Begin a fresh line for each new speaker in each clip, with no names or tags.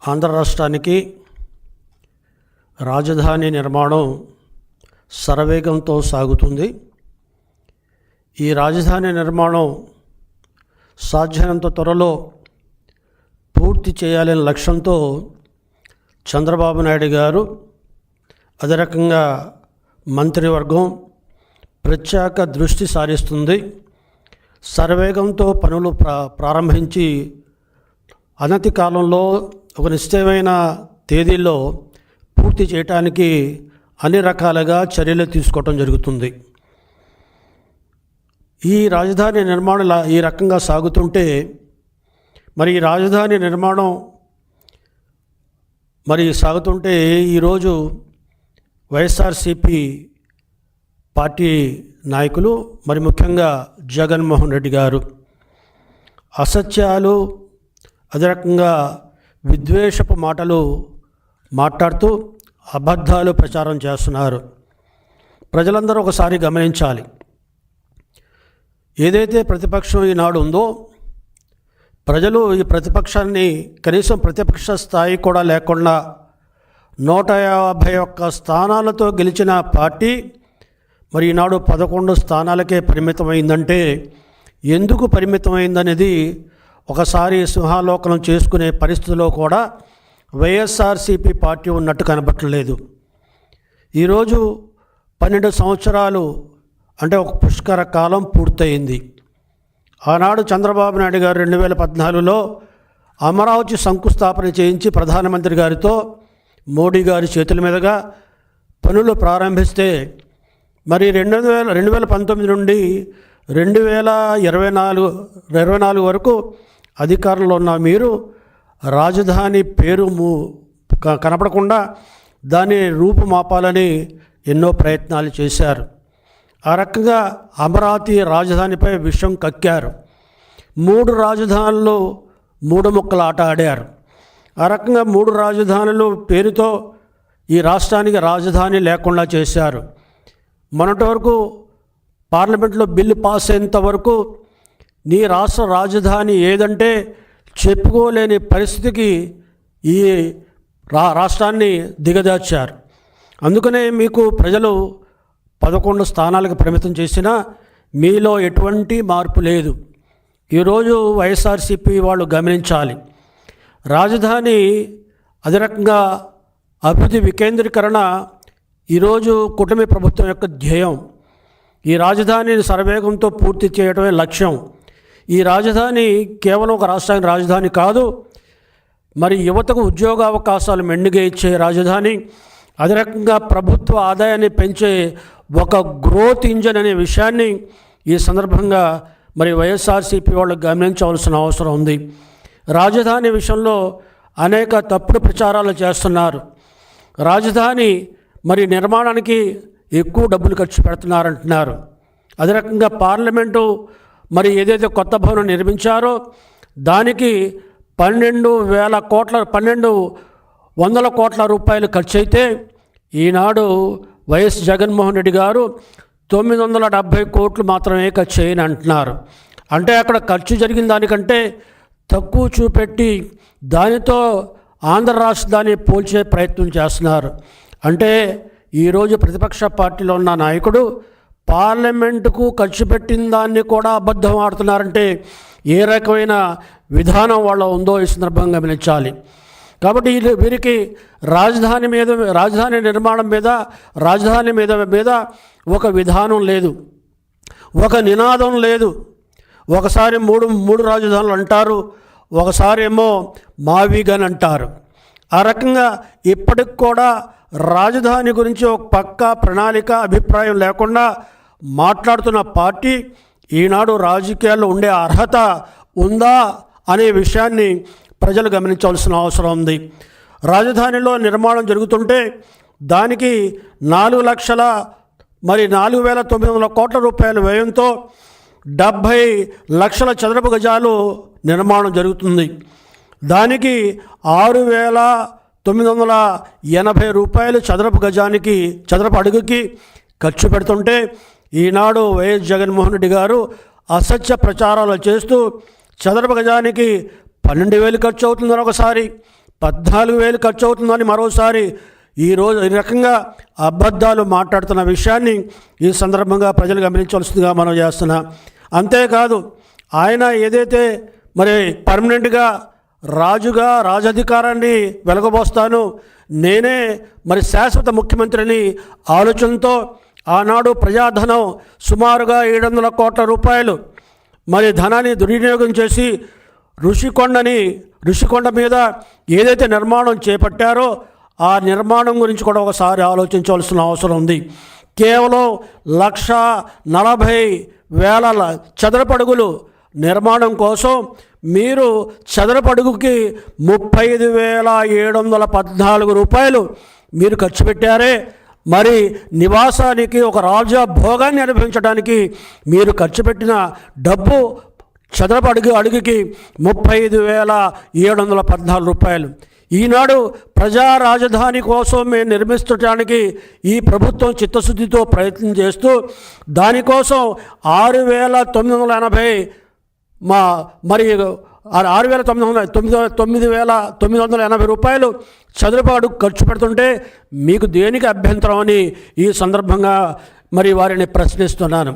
ఆంధ్ర రాష్ట్రానికి రాజధాని నిర్మాణం శరవేగంతో సాగుతుంది. ఈ రాజధాని నిర్మాణం సాధ్యమైనంత త్వరలో పూర్తి చేయాలనే లక్ష్యంతో చంద్రబాబు నాయుడు గారు, అదే రకంగా మంత్రివర్గం ప్రత్యేక దృష్టి సారిస్తుంది. శరవేగంతో పనులు ప్రారంభించి అనతి కాలంలో ఒక నిశ్చయమైన తేదీల్లో పూర్తి చేయడానికి అన్ని రకాలుగా చర్యలు తీసుకోవటం జరుగుతుంది. ఈ రాజధాని నిర్మాణం ఈ రకంగా సాగుతుంటే మరి ఈ రాజధాని నిర్మాణం సాగుతుంటే ఈరోజు వైఎస్ఆర్సీపీ పార్టీ నాయకులు మరి ముఖ్యంగా జగన్మోహన్ రెడ్డి గారు అసత్యాలు, అదే రకంగా విద్వేషపు మాటలు మాట్లాడుతూ అబద్ధాలు ప్రచారం చేస్తున్నారు. ప్రజలందరూ ఒకసారి గమనించాలి. ఏదైతే ప్రతిపక్షం ఈనాడు ఉందో, ప్రజలు ఈ ప్రతిపక్షాన్ని కనీసం ప్రతిపక్ష స్థాయి కూడా లేకుండా 151 స్థానాలతో గెలిచిన పార్టీ మరి ఈనాడు 11 స్థానాలకే పరిమితమైందంటే ఎందుకు పరిమితమైందనేది ఒకసారి సింహాలోకనం చేసుకునే పరిస్థితిలో కూడా వైఎస్ఆర్సీపీ పార్టీ ఉన్నట్టు కనబట్టలేదు. ఈరోజు 12 సంవత్సరాలు అంటే ఒక పుష్కర కాలం పూర్తయింది. ఆనాడు చంద్రబాబు నాయుడు గారు 2014లో అమరావతి శంకుస్థాపన చేయించి ప్రధానమంత్రి గారితో మోడీ గారి చేతుల మీదుగా పనులు ప్రారంభిస్తే మరి 2019 నుండి 2024 వరకు అధికారంలో ఉన్న మీరు రాజధాని పేరు కనపడకుండా దాని రూపుమాపాలని ఎన్నో ప్రయత్నాలు చేశారు. ఆ రకంగా అమరావతి రాజధానిపై విషం కక్కారు. 3 రాజధానులు 3 ముక్కల ఆట ఆడారు. ఆ రకంగా 3 రాజధానులు పేరుతో ఈ రాష్ట్రానికి రాజధాని లేకుండా చేశారు. మొన్నటి వరకు పార్లమెంట్లో బిల్లు పాస్ అయ్యేంత వరకు నీ రాష్ట్ర రాజధాని ఏదంటే చెప్పుకోలేని పరిస్థితికి ఈ రాష్ట్రాన్ని దిగజార్చారు. అందుకనే మీకు ప్రజలు 11 స్థానాలకు పరిమితం చేసినా మీలో ఎటువంటి మార్పు లేదు. ఈరోజు వైఎస్ఆర్సీపీ వాళ్ళు గమనించాలి. రాజధాని అదే రకంగా అభివృద్ధి వికేంద్రీకరణ ఈరోజు కూటమి ప్రభుత్వం యొక్క ధ్యేయం. ఈ రాజధానిని శరవేగంతో పూర్తి చేయడమే లక్ష్యం. ఈ రాజధాని కేవలం ఒక రాష్ట్రానికి రాజధాని కాదు, మరి యువతకు ఉద్యోగావకాశాలు మెండుగా ఇచ్చే రాజధాని, అదే రకంగా ప్రభుత్వ ఆదాయాన్ని పెంచే ఒక గ్రోత్ ఇంజన్ అనే విషయాన్ని ఈ సందర్భంగా మరి వైఎస్ఆర్సీపీ వాళ్ళు గమనించవలసిన అవసరం ఉంది. రాజధాని విషయంలో అనేక తప్పుడు ప్రచారాలు చేస్తున్నారు. రాజధాని మరి నిర్మాణానికి ఎక్కువ డబ్బులు ఖర్చు పెడుతున్నారంటున్నారు. అదే రకంగా పార్లమెంటు మరి ఏదైతే కొత్త భవనం నిర్మించారో దానికి 1200 కోట్ల రూపాయలు ఖర్చు అయితే ఈనాడు వైఎస్ జగన్మోహన్ రెడ్డి గారు 970 కోట్లు మాత్రమే ఖర్చు చేయని అంటున్నారు. అంటే అక్కడ ఖర్చు జరిగిన దానికంటే తక్కువ చూపెట్టి దానితో ఆంధ్ర రాష్ట్రాన్ని పోల్చే ప్రయత్నం చేస్తున్నారు. అంటే ఈరోజు ప్రతిపక్ష పార్టీలో ఉన్న నాయకుడు పార్లమెంటుకు ఖర్చు పెట్టిన దాన్ని కూడా అబద్ధం ఆడుతున్నారంటే ఏ రకమైన విధానం వాళ్ళ ఉందో ఈ సందర్భంగా గమనించాలి. కాబట్టి వీరికి రాజధాని నిర్మాణం మీద రాజధాని మీద ఒక విధానం లేదు, ఒక నినాదం లేదు. ఒకసారి మూడు రాజధానులు అంటారు, ఒకసారి ఏమో మావిగన్ అంటారు. ఆ రకంగా ఇప్పటికి కూడా రాజధాని గురించి ఒక పక్కా ప్రణాళిక అభిప్రాయం లేకుండా మాట్లాడుతున్న పార్టీ ఈనాడు రాజకీయాల్లో ఉండే అర్హత ఉందా అనే విషయాన్ని ప్రజలు గమనించవలసిన అవసరం ఉంది. రాజధానిలో నిర్మాణం జరుగుతుంటే దానికి 4,900 కోట్ల రూపాయల వ్యయంతో 70 లక్షల చదరపు గజాలు నిర్మాణం జరుగుతుంది. దానికి 6,980 రూపాయలు చదరపు అడుగుకి ఖర్చు పెడుతుంటే ఈనాడు వైఎస్ జగన్మోహన్ రెడ్డి గారు అసత్య ప్రచారాలు చేస్తూ చదరపు గజానికి 12,000 ఖర్చు అవుతుందని ఒకసారి, 14,000 ఖర్చు అవుతుందని మరోసారి ఈరోజు ఈ రకంగా అబద్ధాలు మాట్లాడుతున్న విషయాన్ని ఈ సందర్భంగా ప్రజలు గమనించవలసిందిగా మనం చేస్తున్నాం. అంతేకాదు ఆయన ఏదైతే మరి పర్మనెంట్గా రాజుగా రాజధికారాన్ని వెలగబోస్తాను, నేనే మరి శాశ్వత ముఖ్యమంత్రిని ఆలోచనతో ఆనాడు ప్రజాధనం సుమారుగా 700 కోట్ల రూపాయలు మరి ధనాన్ని దుర్వినియోగం చేసి ఋషికొండ మీద ఏదైతే నిర్మాణం చేపట్టారో ఆ నిర్మాణం గురించి కూడా ఒకసారి ఆలోచించవలసిన అవసరం ఉంది. కేవలం 1,40,000 చదరపు అడుగులు నిర్మాణం కోసం మీరు చదరపు అడుగుకి 35,714 రూపాయలు మీరు ఖర్చు పెట్టారే. మరి నివాసానికి ఒక రాజా భోగాన్ని అనుభవించడానికి మీరు ఖర్చు పెట్టిన డబ్బు చదరపు అడుగుకి 35,714 రూపాయలు. ఈనాడు ప్రజా రాజధాని కోసం మేము నిర్మించడానికి ఈ ప్రభుత్వం చిత్తశుద్ధితో ప్రయత్నం చేస్తూ దానికోసం 6,980 మరి 9,980 రూపాయలు చదరపు అడుగు ఖర్చు పెడుతుంటే మీకు దేనికి అభ్యంతరం అని ఈ సందర్భంగా మరి వారిని ప్రశ్నిస్తున్నాను.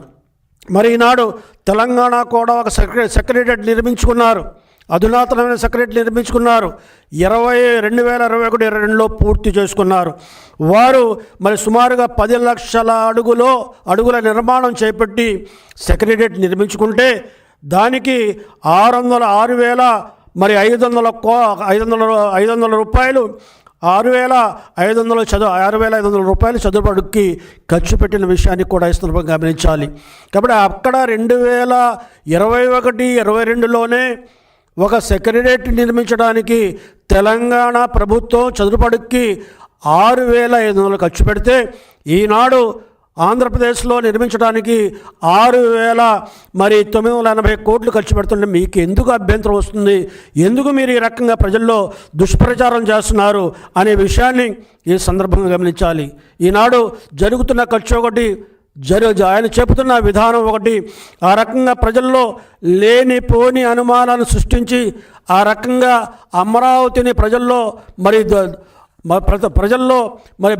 మరి ఈనాడు తెలంగాణ కూడా ఒక సెక్రటరియట్ నిర్మించుకున్నారు, అధునాతనమైన సెక్రటరీ నిర్మించుకున్నారు. 2021-22లో పూర్తి చేసుకున్నారు. వారు మరి సుమారుగా 10 లక్షల అడుగుల నిర్మాణం చేపట్టి సెక్రటరియట్ నిర్మించుకుంటే దానికి 6,500 రూపాయలు 6,500 రూపాయలు చదువు అడుగుకి ఖర్చు పెట్టిన విషయాన్ని కూడా ఈ సందర్భంగా గమనించాలి. కాబట్టి అక్కడ 2021-22లోనే ఒక సెక్రటరియట్ నిర్మించడానికి తెలంగాణ ప్రభుత్వం చదువు అడుగుకి 6,500 ఖర్చు పెడితే ఈనాడు ఆంధ్రప్రదేశ్లో నిర్మించడానికి 6,980 కోట్లు ఖర్చు పెడుతుంటే మీకు ఎందుకు అభ్యంతరం వస్తుంది? ఎందుకు మీరు ఈ రకంగా ప్రజల్లో దుష్ప్రచారం చేస్తున్నారు అనే విషయాన్ని ఈ సందర్భంగా గమనించాలి. ఈనాడు జరుగుతున్న ఖర్చు ఒకటి, ఆయన చెబుతున్న విధానం ఒకటి, ఆ రకంగా ప్రజల్లో లేనిపోని అనుమానాలను సృష్టించి ఆ రకంగా అమరావతిని ప్రజల్లో మరి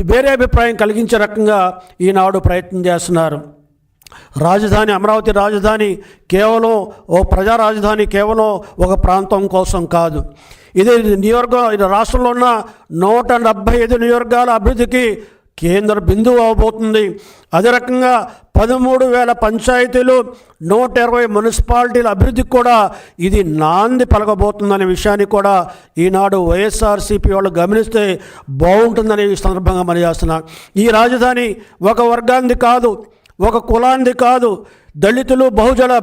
వేరే అభిప్రాయం కలిగించే రకంగా ఈనాడు ప్రయత్నం చేస్తున్నారు. అమరావతి రాజధాని కేవలం ఓ ప్రజా రాజధాని, కేవలం ఒక ప్రాంతం కోసం కాదు. ఇది రాష్ట్రంలో ఉన్న 175 నియోజకవర్గాల అభివృద్ధికి కేంద్ర బిందువు అవబోతుంది. అదే రకంగా 13,000 పంచాయతీలు, 120 మున్సిపాలిటీల అభివృద్ధికి కూడా ఇది నాంది పలకబోతుందనే విషయాన్ని కూడా ఈనాడు వైఎస్ఆర్సీపీ వాళ్ళు గమనిస్తే బాగుంటుందనే ఈ సందర్భంగా మనం చేస్తున్నాం. ఈ రాజధాని ఒక వర్గానికి కాదు, ఒక కులానికి కాదు, దళితులు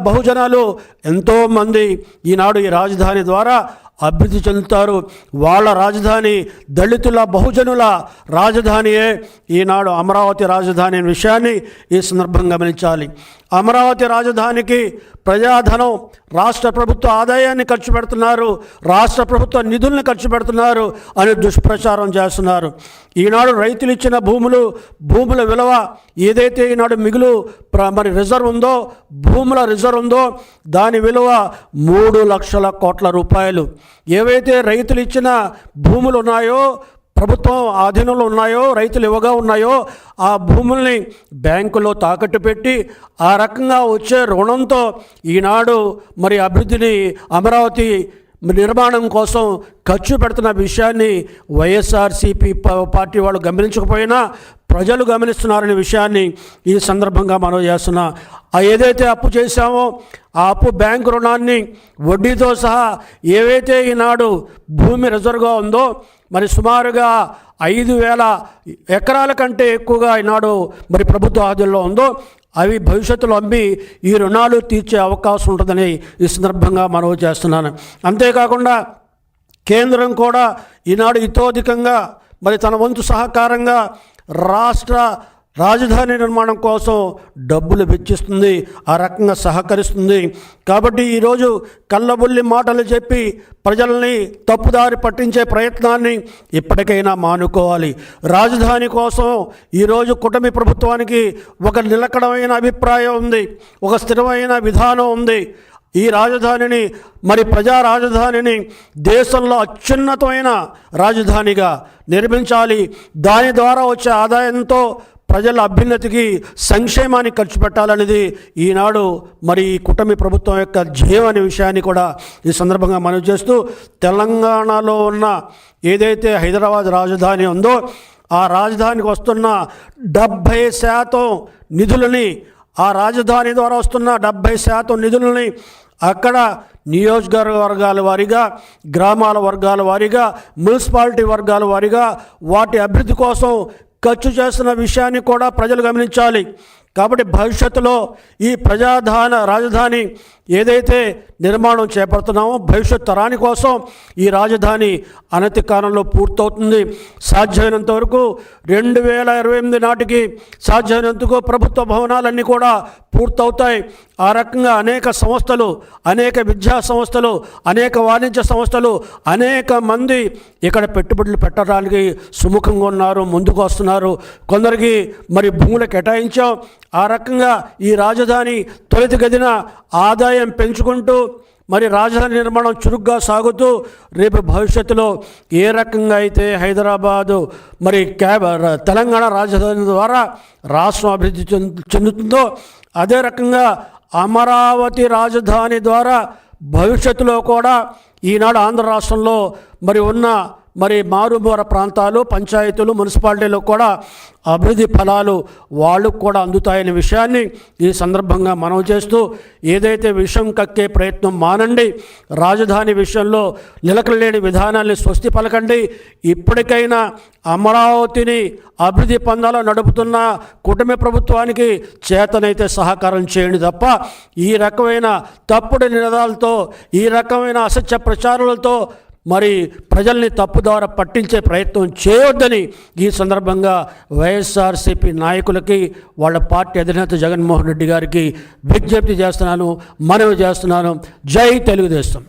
బహుజనాలు ఎంతోమంది ఈనాడు ఈ రాజధాని ద్వారా అభివృద్ధి చెందుతారు. వాళ్ళ రాజధాని దళితుల బహుజనుల రాజధానియే ఈనాడు అమరావతి రాజధాని అనే విషయాన్ని ఈ సందర్భంగా గమనించాలి. అమరావతి రాజధానికి ప్రజాధనం, రాష్ట్ర ప్రభుత్వ ఆదాయాన్ని ఖర్చు పెడుతున్నారు, రాష్ట్ర ప్రభుత్వ నిధులను ఖర్చు పెడుతున్నారు అని దుష్ప్రచారం చేస్తున్నారు. ఈనాడు రైతులు ఇచ్చిన భూముల విలువ ఏదైతే ఈనాడు మరి రిజర్వ్ ఉందో, భూముల రిజర్వ్ ఉందో దాని విలువ 3 లక్షల కోట్ల రూపాయలు. ఏవైతే రైతులు ఇచ్చిన భూములు ఉన్నాయో, ప్రభుత్వం ఆధీనంలో ఉన్నాయో, రైతులు ఇవ్వగా ఉన్నాయో ఆ భూముల్ని బ్యాంకులో తాకట్టు పెట్టి ఆ రకంగా వచ్చే రుణంతో ఈనాడు మరి అభివృద్ధిని, అమరావతి నిర్మాణం కోసం ఖర్చు పెడుతున్న విషయాన్ని వైఎస్ఆర్సీపీ పార్టీ వాళ్ళు గమనించకపోయినా ప్రజలు గమనిస్తున్నారనే విషయాన్ని ఈ సందర్భంగా మనం చేస్తున్నా. ఏదైతే అప్పు చేశామో ఆ అప్పు బ్యాంకు రుణాన్ని వడ్డీతో సహా ఏవైతే ఈనాడు భూమి రిజర్వ్గా ఉందో మరి సుమారుగా 5,000 ఎకరాల కంటే ఎక్కువగా ఈనాడు మరి ప్రభుత్వ ఆధీనంలో ఉందో అవి భవిష్యత్తులో అమ్మి ఈ రుణాలు తీర్చే అవకాశం ఉంటుందని ఈ సందర్భంగా మనవి చేస్తున్నాను. అంతేకాకుండా కేంద్రం కూడా ఈనాడు ఇతోధికంగా మరి తన వంతు సహకారంగా రాష్ట్ర రాజధాని నిర్మాణం కోసం డబ్బులు వెచ్చిస్తుంది, ఆ రకంగా సహకరిస్తుంది. కాబట్టి ఈరోజు కళ్ళబుల్లి మాటలు చెప్పి ప్రజల్ని తప్పుదారి పట్టించే ప్రయత్నాన్ని ఇప్పటికైనా మానుకోవాలి. రాజధాని కోసం ఈరోజు కూటమి ప్రభుత్వానికి ఒక నిలకడమైన అభిప్రాయం ఉంది, ఒక స్థిరమైన విధానం ఉంది. ఈ రాజధానిని మరి ప్రజా రాజధానిని దేశంలో అత్యున్నతమైన రాజధానిగా నిర్మించాలి. దాని ద్వారా వచ్చే ఆదాయంతో ప్రజల అభ్యున్నతికి సంక్షేమానికి ఖర్చు పెట్టాలనేది ఈనాడు మరి ఈ కూటమి ప్రభుత్వం యొక్క ధ్యేయం అనే విషయాన్ని కూడా ఈ సందర్భంగా మనవి చేస్తూ, తెలంగాణలో ఉన్న ఏదైతే హైదరాబాద్ రాజధాని ఉందో ఆ రాజధానికి వస్తున్న 70% నిధులని, ఆ రాజధాని ద్వారా వస్తున్న 70% నిధులని అక్కడ నియోజకవర్గాల వారీగా, గ్రామాల వర్గాల వారీగా, మున్సిపాలిటీ వర్గాల వారీగా వాటి అభివృద్ధి కోసం ఖర్చు చేస్తున్న విషయాన్ని కూడా ప్రజలు గమనించాలి. కాబట్టి భవిష్యత్తులో ఈ రాజధాని ఏదైతే నిర్మాణం చేపడుతున్నామో భవిష్యత్ తరాని కోసం ఈ రాజధాని అనతి కాలంలో పూర్తవుతుంది. సాధ్యమైనంత వరకు 2028 నాటికి సాధ్యమైనంతకు ప్రభుత్వ భవనాలన్నీ కూడా పూర్తవుతాయి. ఆ రకంగా అనేక సంస్థలు, అనేక విద్యా సంస్థలు, అనేక వాణిజ్య సంస్థలు, అనేక మంది ఇక్కడ పెట్టుబడులు పెట్టడానికి సుముఖంగా ఉన్నారు, ముందుకు వస్తున్నారు. కొందరికి మరి భూములు కేటాయించాం. ఆ రకంగా ఈ రాజధాని తొలిత గదిన ఆదాయం పెంచుకుంటూ మరి రాజధాని నిర్మాణం చురుగ్గా సాగుతూ రేపు భవిష్యత్తులో ఏ రకంగా అయితే హైదరాబాదు మరి తెలంగాణ రాజధాని ద్వారా రాష్ట్రం అభివృద్ధి చెందుతుందో అదే రకంగా అమరావతి రాజధాని ద్వారా భవిష్యత్తులో కూడా ఈనాడు ఆంధ్ర రాష్ట్రంలో మరి ఉన్న మరి మారుమూల ప్రాంతాలు, పంచాయతీలు, మున్సిపాలిటీలో కూడా అభివృద్ధి ఫలాలు వాళ్ళకు కూడా అందుతాయనే విషయాన్ని ఈ సందర్భంగా మనవి చేస్తూ, ఏదైతే విషం కక్కే ప్రయత్నం మానండి, రాజధాని విషయంలో నిలకడలేని విధానాన్ని స్వస్తి పలకండి. ఇప్పటికైనా అమరావతిని అభివృద్ధి పందాలో నడుపుతున్న కూటమి ప్రభుత్వానికి చేతనైతే సహకారం చేయండి తప్ప ఈ రకమైన తప్పుడు నినాదాలతో, ఈ రకమైన అసత్య ప్రచారాలతో మరి ప్రజల్ని తప్పుదార పట్టించే ప్రయత్నం చేయొద్దని ఈ సందర్భంగా వైఎస్ఆర్సీపీ నాయకులకి, వాళ్ళ పార్టీ అధినేత జగన్మోహన్ రెడ్డి గారికి విజ్ఞప్తి చేస్తున్నాను, మనవి చేస్తున్నాను. జై తెలుగుదేశం.